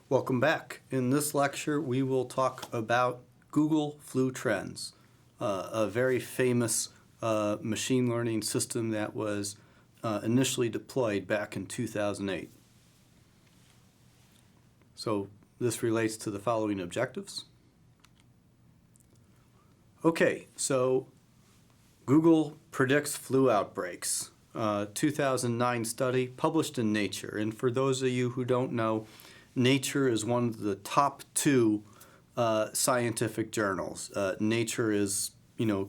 Welcome back. In this lecture, we will talk about Google Flu Trends, a very famous machine learning system that was initially deployed back in 2008. So this relates to the following objectives. Okay, so Google predicts flu outbreaks. 2009 study published in Nature. And for those of you who don't know, Nature is one of the top two scientific journals. Nature is,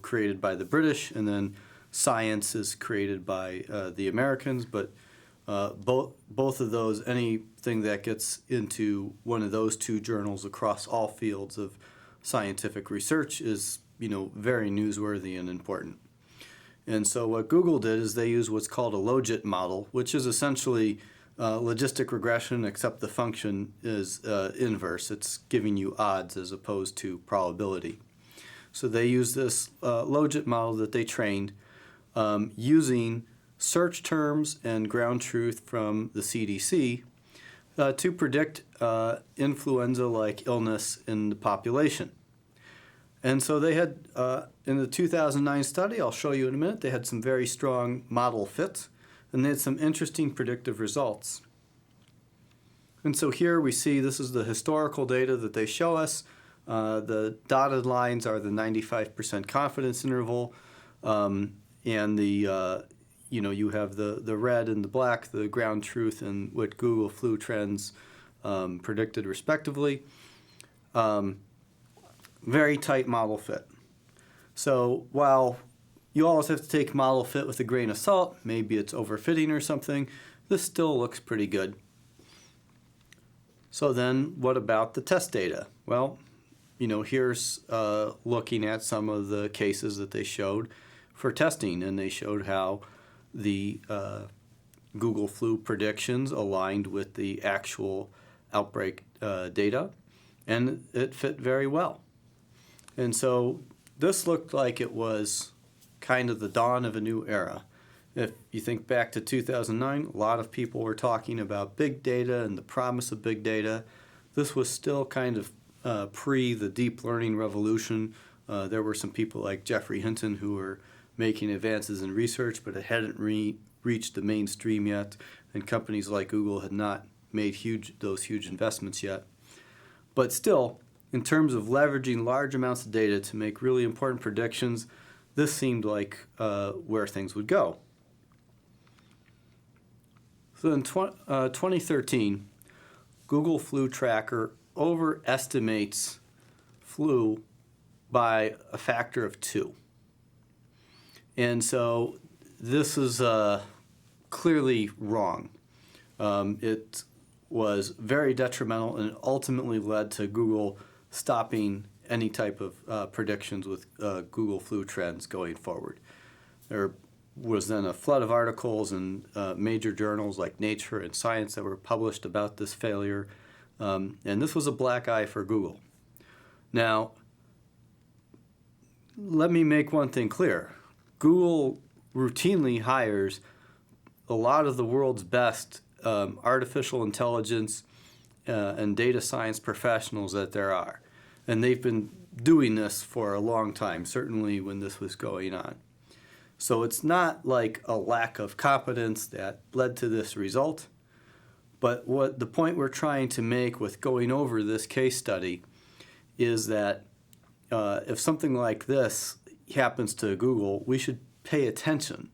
created by the British, and then Science is created by the Americans. But both of those, anything that gets into one of those two journals across all fields of scientific research is, very newsworthy and important. And so what Google did is they used what's called a logit model, which is essentially logistic regression, except the function is inverse. It's giving you odds as opposed to probability. So they use this logit model that they trained using search terms and ground truth from the CDC to predict influenza-like illness in the population. And so they had, in the 2009 study, I'll show you in a minute, they had some very strong model fits, and they had some interesting predictive results. And so here we see this is the historical data that they show us. The dotted lines are the 95% confidence interval, and the you have the red and the black, the ground truth, and what Google Flu Trends predicted respectively. Very tight model fit. So while you always have to take model fit with a grain of salt, maybe it's overfitting or something, this still looks pretty good. So then what about the test data? Well, here's looking at some of the cases that they showed for testing, and they showed how the Google flu predictions aligned with the actual outbreak data, and it fit very well. And so this looked like it was kind of the dawn of a new era. If you think back to 2009, a lot of people were talking about big data and the promise of big data. This was still kind of pre the deep learning revolution. There were some people like Jeffrey Hinton who were making advances in research, but it hadn't reached the mainstream yet, and companies like Google had not made those huge investments yet. But still, in terms of leveraging large amounts of data to make really important predictions, this seemed like where things would go. So in 2013, Google Flu Tracker overestimates flu by a factor of 2. And so this is clearly wrong. It was very detrimental and ultimately led to Google stopping any type of predictions with Google Flu Trends going forward. There was then a flood of articles in major journals like Nature and Science that were published about this failure, and this was a black eye for Google. Now, let me make one thing clear. Google routinely hires a lot of the world's best artificial intelligence and data science professionals that there are. And they've been doing this for a long time, certainly when this was going on. So it's not like a lack of competence that led to this result. But what the point we're trying to make with going over this case study is that if something like this happens to Google, we should pay attention,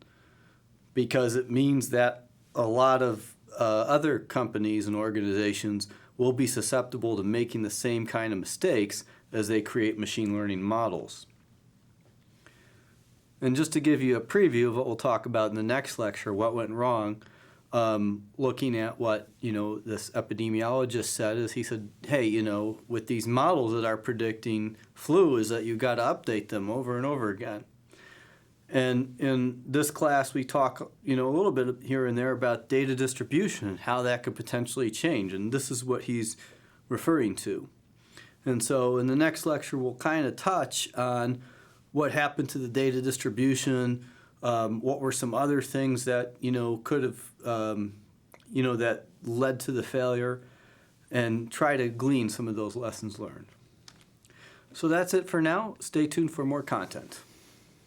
because it means that a lot of other companies and organizations will be susceptible to making the same kind of mistakes as they create machine learning models. And just to give you a preview of what we'll talk about in the next lecture, what went wrong, looking at what this epidemiologist said, is he said, hey, with these models that are predicting flu, is that you've got to update them over and over again. And in this class, we talk, a little bit here and there about data distribution and how that could potentially change. And this is what he's referring to. And so in the next lecture, we'll kind of touch on what happened to the data distribution, what were some other things that, could have, that led to the failure, and try to glean some of those lessons learned. So that's it for now. Stay tuned for more content.